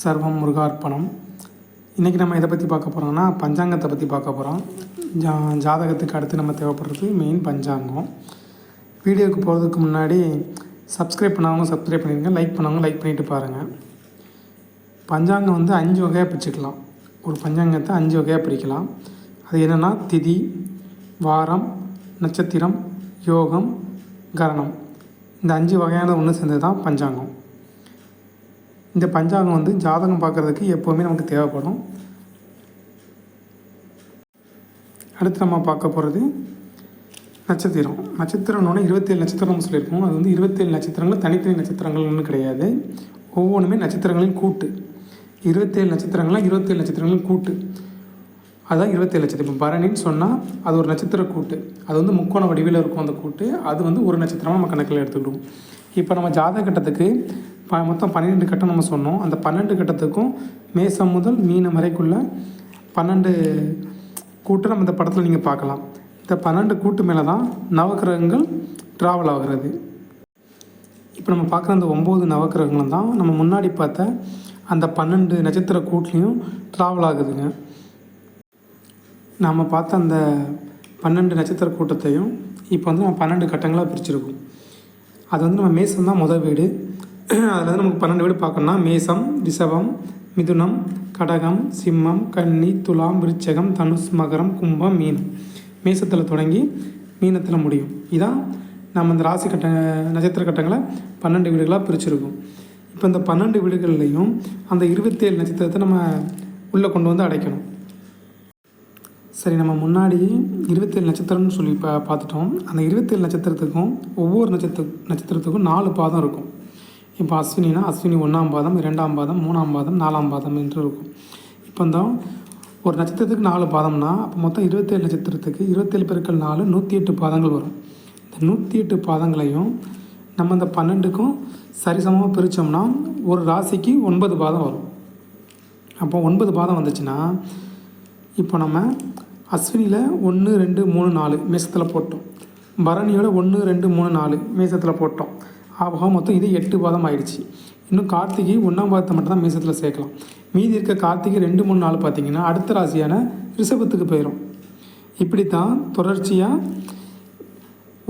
சர்வம் முருகார்ப்பணம். இன்றைக்கி நம்ம இதை பற்றி பார்க்க போகிறோம்னா பஞ்சாங்கத்தை பற்றி பார்க்க போகிறோம். ஜாதகத்துக்கு அடுத்து நம்ம தேவைப்படுறது மெயின் பஞ்சாங்கம். வீடியோவுக்கு போகிறதுக்கு முன்னாடி சப்ஸ்கிரைப் பண்ணாதவங்க சப்ஸ்கிரைப் பண்ணிடுங்க, லைக் பண்ணவங்க லைக் பண்ணிவிட்டு பாருங்கள். பஞ்சாங்கம் 5 வகையாக பிரிச்சுக்கலாம். ஒரு பஞ்சாங்கத்தை 5 வகையாக பிரிக்கலாம். அது என்னென்னா திதி, வாரம், நட்சத்திரம், யோகம், கரணம். இந்த 5 வகையான ஒன்று சேர்ந்தது தான் பஞ்சாங்கம். இந்த பஞ்சாங்கம் ஜாதகம் பார்க்குறதுக்கு எப்போவுமே நமக்கு தேவைப்படும். அடுத்து நம்ம பார்க்க போகிறது நட்சத்திரம். நட்சத்திரம்னு 27 நட்சத்திரம் சொல்லியிருக்கோம். அது 27 நட்சத்திரங்கள் தனித்தனி நட்சத்திரங்கள் ஒன்றும் கிடையாது. ஒவ்வொன்றுமே நட்சத்திரங்களின் கூட்டு. 27 நட்சத்திரங்கள்லாம் 27 நட்சத்திரங்களின் கூட்டு. அதுதான் 27 நட்சத்திரம். இப்போ பரணின்னு சொன்னால் அது ஒரு நட்சத்திர கூட்டு. அது முக்கோண வடிவில் இருக்கும். அந்த கூட்டு அது ஒரு நட்சத்திரமாக நம்ம கணக்கில் எடுத்துக்கிடுவோம். இப்போ நம்ம ஜாதக கட்டத்துக்கு மொத்தம் 12 கட்டம் நம்ம சொன்னோம். அந்த 12 கட்டத்துக்கும் மேசம் முதல் மீனம் வரைக்குள்ள 12 கூட்டு நம்ம இந்த படத்தில் நீங்கள் பார்க்கலாம். இந்த 12 கூட்டு மேலே தான் நவக்கிரகங்கள் ட்ராவல் ஆகிறது. இப்போ நம்ம பார்க்குற அந்த 9 நவக்கிரகங்களும் தான் நம்ம முன்னாடி பார்த்த அந்த 12 நட்சத்திர கூட்லேயும் ட்ராவல் ஆகுதுங்க. நாம் பார்த்த அந்த 12 நட்சத்திர கூட்டத்தையும் இப்போ நம்ம 12 கட்டங்களாக பிரிச்சுருக்கோம். அது நம்ம மேசம் தான் முதல் வீடு. அதில் நமக்கு 12 வீடு பார்க்கணுன்னா மேசம், ரிஷபம், மிதுனம், கடகம், சிம்மம், கன்னி, துலாம், விருச்சகம், தனுஷ், மகரம், கும்பம், மீனம். மேசத்தில் தொடங்கி மீனத்தில் முடியும். இதான் நம்ம இந்த ராசி கட்ட நட்சத்திர கட்டங்களை 12 வீடுகளாக பிரிச்சுருக்கோம். இப்போ இந்த 12 வீடுகள்லையும் அந்த 27 நட்சத்திரத்தை நம்ம உள்ளே கொண்டு அடைக்கணும். சரி, நம்ம முன்னாடி 27 நட்சத்திரம்னு சொல்லி பார்த்துட்டோம். அந்த 27 நட்சத்திரத்துக்கும் ஒவ்வொரு நட்சத்திரத்துக்கும் 4 பாதம் இருக்கும். இப்போ அஸ்வினா அஸ்வினி 1ஆம் பாதம், 2ஆம் பாதம், 3ஆம் பாதம், 4ஆம் பாதம் என்று இருக்கும். இப்போ ஒரு நட்சத்திரத்துக்கு 4 பாதம்னா அப்போ மொத்தம் 27 நட்சத்திரத்துக்கு 27 பெருக்கல் 4 108 பாதங்கள் வரும். இந்த 108 பாதங்களையும் நம்ம இந்த 12க்கும் சரிசமமாக பிரித்தோம்னா ஒரு ராசிக்கு 9 பாதம் வரும். அப்போ 9 பாதம் வந்துச்சுன்னா இப்போ நம்ம அஸ்வினியில் 1, 2, 3, 4 மேசத்தில் போட்டோம். பரணியோட 1, 2, 3, 4 மேசத்தில் போட்டோம். ஆக மொத்தம் இது 8 பாதம் ஆயிடுச்சு. இன்னும் கார்த்திகை 1ஆம் பாதத்தை மட்டும் தான் மேசத்தில் சேர்க்கலாம். மீதி இருக்க கார்த்திகை 2, 3, 4 பார்த்திங்கன்னா அடுத்த ராசியான ரிஷபத்துக்கு போயிடும். இப்படி தான் தொடர்ச்சியாக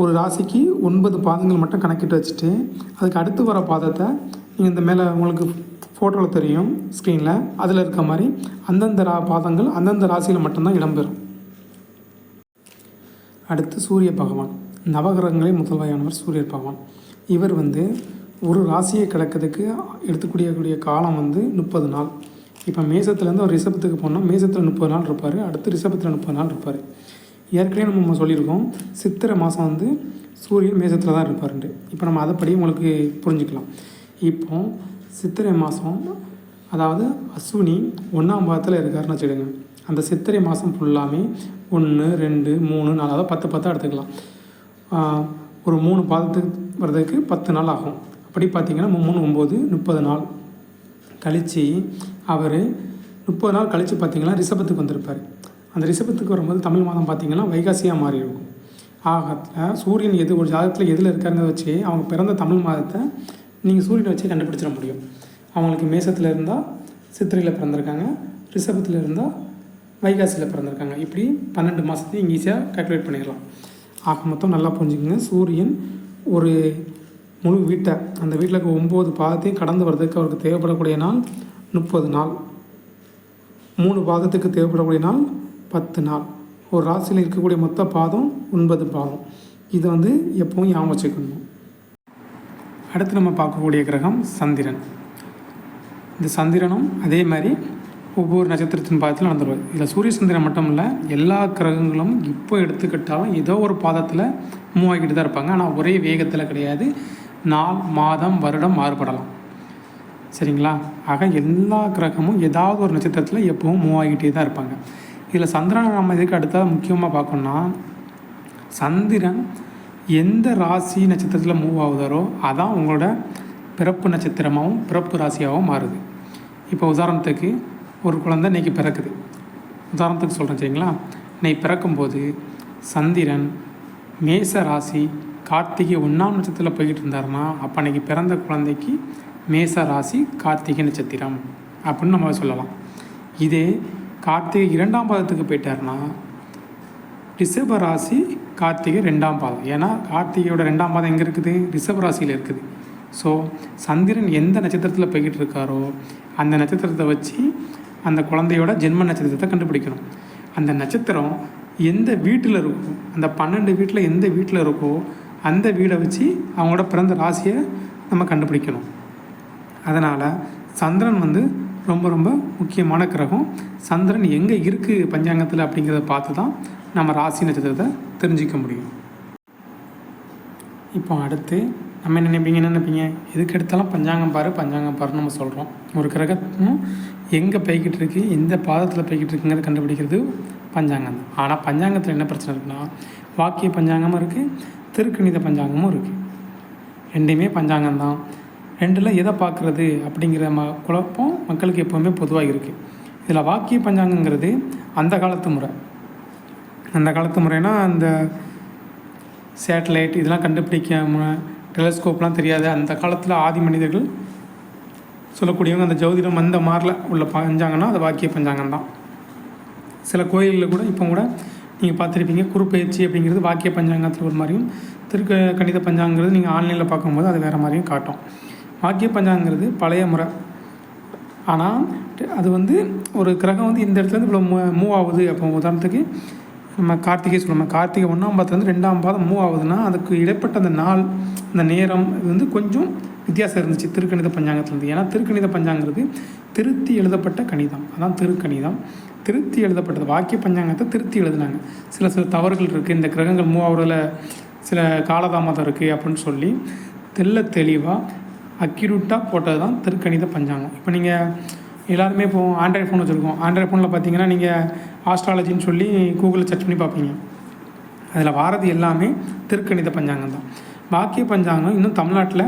ஒரு ராசிக்கு 9 பாதங்கள் மட்டும் கணக்கிட்டு வச்சுட்டு அதுக்கு அடுத்து வர பாதத்தை நீங்கள் இந்த மேலே உங்களுக்கு ஃபோட்டோவில் தெரியும் ஸ்க்ரீனில், அதில் இருக்க மாதிரி அந்தந்த பாதங்கள் அந்தந்த ராசியில் மட்டும்தான் இடம்பெறும். அடுத்து சூரிய பகவான். நவகிரகங்களே முதல்வையானவர் சூரிய பகவான். இவர் ஒரு ராசியை கிடக்கிறதுக்கு எடுத்துக்கூடிய காலம் 30 நாள். இப்போ மேசத்துலேருந்து அவர் ரிஷபத்துக்கு போனால் மேசத்தில் 30 நாள் இருப்பார். அடுத்து ரிஷபத்தில் 30 நாள் இருப்பார். ஏற்கனவே நம்ம சொல்லியிருக்கோம் சித்திரை மாதம் சூரியன் மேசத்தில் தான் இருப்பாருன்ட்டு. இப்போ நம்ம அதைப்படி உங்களுக்கு புரிஞ்சுக்கலாம். இப்போ சித்திரை மாதம் அதாவது அஸ்வினி 1ஆம் பாதத்தில் இருக்காருன்னு வச்சுடுங்க. அந்த சித்திரை மாதம் ஃபுல்லாமே 1, 2, 3, 4 அதாவது 10 எடுத்துக்கலாம். ஒரு 3 பாதத்துக்கு வர்றதுக்கு 10 நாள் ஆகும். அப்படி பார்த்திங்கன்னா 3, 9, 30 நாள் கழித்து அவர் 30 நாள் கழித்து பார்த்திங்கன்னா ரிஷபத்துக்கு வந்திருப்பார். அந்த ரிஷபத்துக்கு வரும்போது தமிழ் மாதம் பார்த்திங்கன்னா வைகாசியாக மாறி இருக்கும். ஆகத்தில் சூரியன் ஒரு ஜாதகத்தில் எதில் இருக்காருங்கிறத வச்சு அவங்க பிறந்த தமிழ் மாதத்தை நீங்கள் சூரியனை வச்சு கண்டுபிடிச்சிட முடியும். அவங்களுக்கு மேசத்தில் இருந்தால் சித்திரையில் பிறந்திருக்காங்க, ரிஷபத்தில் இருந்தால் வைகாசியில் பிறந்திருக்காங்க. இப்படி 12 மாதத்தையும் இங்கே ஈஸியாக கால்குலேட் பண்ணிடலாம். ஆக மொத்தம் நல்லா புரிஞ்சுக்கங்க. சூரியன் ஒரு முழு வீட்டை அந்த வீட்டில் இருக்க 9 பாதத்தையும் கடந்து வர்றதுக்கு அவருக்கு தேவைப்படக்கூடிய நாள் 30 நாள். 3 பாதத்துக்கு தேவைப்படக்கூடிய நாள் 10 நாள். ஒரு ராசியில் இருக்கக்கூடிய மொத்த பாதம் 9 பாதம். இதை எப்பவும் ஞாபகம் வச்சுக்கணும். அடுத்து நம்ம பார்க்கக்கூடிய கிரகம் சந்திரன். இந்த சந்திரனும் அதே மாதிரி ஒவ்வொரு நட்சத்திரத்தின் பாதத்தில் நடந்துருவார். இதில் சூரிய சந்திரன் மட்டும் இல்லை, எல்லா கிரகங்களும் இப்போ எடுத்துக்கிட்டாலும் ஏதோ ஒரு பாதத்தில் மூவ் ஆகிட்டு தான் இருப்பாங்க. ஆனால் ஒரே வேகத்தில் கிடையாது. நாள், மாதம், வருடம் மாறுபடலாம். சரிங்களா? ஆக எல்லா கிரகமும் ஏதாவது ஒரு நட்சத்திரத்தில் எப்பவும் மூவ் ஆகிட்டே தான் இருப்பாங்க. இதில் சந்திரனை நம்ம இதுக்கு அடுத்ததாக முக்கியமாக பார்க்கணுன்னா சந்திரன் எந்த ராசி நட்சத்திரத்தில் மூவ் ஆகுதாரோ அதான் உங்களோட பிறப்பு நட்சத்திரமாகவும் பிறப்பு ராசியாகவும் மாறுது. இப்போ உதாரணத்துக்கு ஒரு குழந்தை இன்றைக்கி பிறக்குது. உதாரணத்துக்கு சொல்கிறேன் சரிங்களா? இன்னைக்கு பிறக்கும்போது சந்திரன் மேச ராசி கார்த்திகை 1ஆம் நட்சத்திரத்தில் போய்கிட்டு இருந்தாருன்னா அப்போ அன்றைக்கி பிறந்த குழந்தைக்கு மேச ராசி கார்த்திகை நட்சத்திரம். அப்படின்னு நம்ம சொல்லலாம். இதே கார்த்திகை 2ஆம் பாதத்துக்கு போயிட்டாருன்னா ரிஷப ராசி கார்த்திகை 2ஆம் பாதம். ஏன்னா கார்த்திகையோட 2ஆம் பாதம் எங்கே இருக்குது? ரிஷப ராசியில் இருக்குது. ஸோ சந்திரன் எந்த நட்சத்திரத்தில் போய்கிட்டு இருக்காரோ அந்த நட்சத்திரத்தை வச்சு அந்த குழந்தையோட ஜென்ம நட்சத்திரத்தை கண்டுபிடிக்கணும். அந்த நட்சத்திரம் எந்த வீட்டில் இருக்கோ, அந்த 12 வீட்டில் எந்த வீட்டில் இருக்கோ அந்த வீடை வச்சு அவங்களோட பிறந்த ராசியை நம்ம கண்டுபிடிக்கணும். அதனால் சந்திரன் ரொம்ப ரொம்ப முக்கியமான கிரகம். சந்திரன் எங்கே இருக்குது பஞ்சாங்கத்தில் அப்படிங்கிறத பார்த்து தான் நம்ம ராசி நட்சத்திரத்தை தெரிஞ்சிக்க முடியும். இப்போ அடுத்து நம்ம என்ன நினைப்பீங்க, எதுக்கு எடுத்தாலும் பஞ்சாங்கம் பாருன்னு நம்ம சொல்கிறோம். ஒரு கிரகமும் எங்கே போய்கிட்டு இருக்குது, எந்த பாதத்தில் போய்கிட்டு இருக்குங்கிறத கண்டுபிடிக்கிறது பஞ்சாங்கம் தான். ஆனால் பஞ்சாங்கத்தில் என்ன பிரச்சனை இருக்குன்னா, வாக்கிய பஞ்சாங்கமும் இருக்குது, திருக்கணித பஞ்சாங்கமும் இருக்குது. ரெண்டுமே பஞ்சாங்கம் தான். ரெண்டில் எதை பார்க்குறது அப்படிங்கிற குழப்பம் மக்களுக்கு எப்போவுமே பொதுவாக இருக்குது. இதில் வாக்கிய பஞ்சாங்கங்கிறது அந்த காலத்து முறை. அந்த காலத்து முறைனா அந்த சேட்டலைட் இதெல்லாம் கண்டுபிடிக்க டெலஸ்கோப்லாம் தெரியாது. அந்த காலத்தில் ஆதி மனிதர்கள் சொல்லக்கூடியவங்க அந்த ஜோதிடம் அந்த மாதிரில உள்ள பஞ்சாங்கம்னா அது வாக்கிய பஞ்சாங்கம் தான். சில கோயிலில் கூட இப்போ கூட நீங்கள் பார்த்துருப்பீங்க, குறுப்பெயர்ச்சி அப்படிங்கிறது வாக்கிய பஞ்சாங்கத்தில் ஒரு மாதிரியும், கணித பஞ்சாங்கிறது நீங்கள் ஆன்லைனில் பார்க்கும்போது அது வேறு மாதிரியும் காட்டும். வாக்கிய பஞ்சாங்கிறது பழைய முறை. ஆனால் அது ஒரு கிரகம் இந்த இடத்துலேருந்து இவ்வளோ மூவ் ஆகுது. அப்போ உதாரணத்துக்கு நம்ம கார்த்திகை சொல்லணும், கார்த்திகை 1ஆம் பாதத்துலேருந்து 2ஆம் பாதம் மூவ் ஆகுதுன்னா அதுக்கு இடைப்பட்ட அந்த நாள், அந்த நேரம் இது கொஞ்சம் வித்தியாசம் இருந்துச்சு திருக்கணித பஞ்சாங்கத்துலேருந்து. ஏன்னா திருக்கணித பஞ்சாங்கிறது திருத்தி எழுதப்பட்ட கணிதம், அதான் திருக்கணிதம். திருத்தி எழுதப்பட்டது. வாக்கிய பஞ்சாங்கத்தை திருத்தி எழுதுனாங்க. சில தவறுகள் இருக்குது, இந்த கிரகங்கள் மூவ் ஆகுறதுல சில காலதாமதம் இருக்குது அப்படின்னு சொல்லி தெளிவாக அக்யூரேட்டாக போட்டது தான் திருக்கணித பஞ்சாங்கம். இப்போ நீங்கள் எல்லாருமே இப்போது ஆண்ட்ராய்ட் ஃபோன் வச்சுருக்கோம். ஆண்ட்ராய்ட் ஃபோனில் பார்த்தீங்கன்னா நீங்கள் ஆஸ்ட்ராலஜின்னு சொல்லி கூகுளில் சர்ச் பண்ணி பார்ப்பீங்க. அதில் வாரது எல்லாமே திருக்கணித பஞ்சாங்கம் தான். வாக்கிய பஞ்சாங்கம் இன்னும் தமிழ்நாட்டில்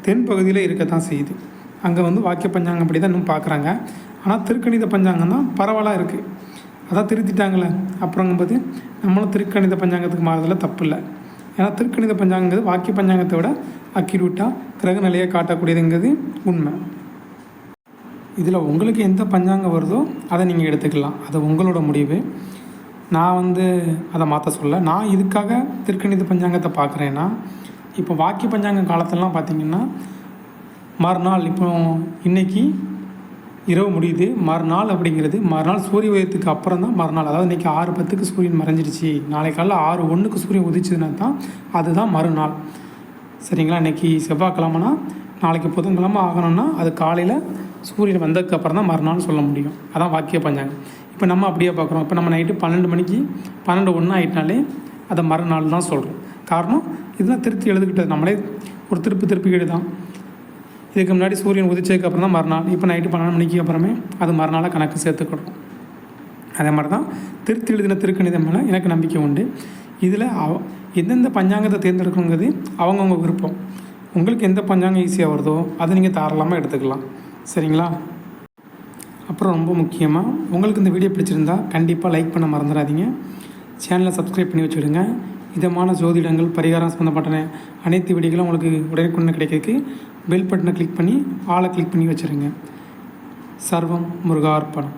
தென் பகுதியில் இருக்க தான் செய்யுது. அங்கே வாக்கிய பஞ்சாங்கம் அப்படி தான் இன்னும் பார்க்குறாங்க. ஆனால் திருக்கணித பஞ்சாங்கம் தான் பரவலாக இருக்குது. அதான் திருத்திட்டாங்களே. அப்புறங்கும்போது நம்மளும் திருக்கணித பஞ்சாங்கத்துக்கு மாறுறதுல தப்பு இல்லை. ஏன்னா திருக்கணித பஞ்சாங்கிறது வாக்கிய பஞ்சாங்கத்தை விட அக்யூரேட்டாக கிரக நிலையை காட்டக்கூடியதுங்கிறது உண்மை. இதில் உங்களுக்கு எந்த பஞ்சாங்கம் வருதோ அதை நீங்கள் எடுத்துக்கலாம், அது உங்களோட முடிவு. நான் அதை மாற்ற சொல்ல. நான் இதுக்காக திருக்கணித பஞ்சாங்கத்தை பார்க்குறேன்னா, இப்போ வாக்கிய பஞ்சாங்க காலத்திலலாம் பார்த்திங்கன்னா மறுநாள், இப்போ இன்றைக்கி இரவு முடியுது, மறுநாள் அப்படிங்கிறது மறுநாள் சூரிய உதயத்துக்கு அப்புறம் தான் மறுநாள். அதாவது இன்றைக்கி 6:10 சூரியன் மறைஞ்சிருச்சு, நாளை காலையில் 6:01 சூரியன் உதிச்சதுன்னா தான் அதுதான் மறுநாள். சரிங்களா? இன்றைக்கி செவ்வாய்க்கிழமைனா நாளைக்கு புதன்கிழமை ஆகணும்னா அது காலையில் சூரியன் வந்ததுக்கப்புறம் தான் மறுநாள் சொல்ல முடியும். அதான் வாக்கிய பஞ்சாங்கம். இப்போ நம்ம அப்படியே பார்க்குறோம். இப்போ நம்ம நைட்டு 12 மணிக்கு 12:01 ஆகிட்டாலே அதை மறுநாள் தான் சொல்கிறோம். காரணம் இதுதான் திருத்தி எழுதுக்கிட்டது, நம்மளே ஒரு திருப்பிக்கிட்டு தான். இதுக்கு முன்னாடி சூரியன் உதிச்சதுக்கு அப்புறம் தான் மறுநாள். இப்போ நைட்டு 12 மணிக்கு அப்புறமே அது மறுநாளாக கணக்கு சேர்த்துக்கிடுறோம். அதே மாதிரி தான் திருத்தி எழுதின திருக்கணிதம் மேலே எனக்கு நம்பிக்கை உண்டு. இதில் எந்தெந்த பஞ்சாங்கத்தை தேர்ந்தெடுக்கணுங்கிறது அவங்கவுங்க விருப்பம். உங்களுக்கு எந்த பஞ்சாங்கம் ஈஸியாக வருதோ அதை நீங்கள் தாராளமாக எடுத்துக்கலாம். சரிங்களா? அப்புறம் ரொம்ப முக்கியமாக உங்களுக்கு இந்த வீடியோ பிடிச்சிருந்தா கண்டிப்பாக லைக் பண்ண மறந்துடாதீங்க. சேனலை சப்ஸ்கிரைப் பண்ணி வச்சுடுங்க. இதமான ஜோதிடங்கள் பரிகாரம் சம்மந்தப்பட்ட அனைத்து வீடியோகளும் உங்களுக்கு உடனுக்குடனே கிடைக்கிறதுக்கு பெல் பட்டனை கிளிக் பண்ணி ஆளை கிளிக் பண்ணி வச்சுருங்க. சர்வம் முருகார்ப்பணம்.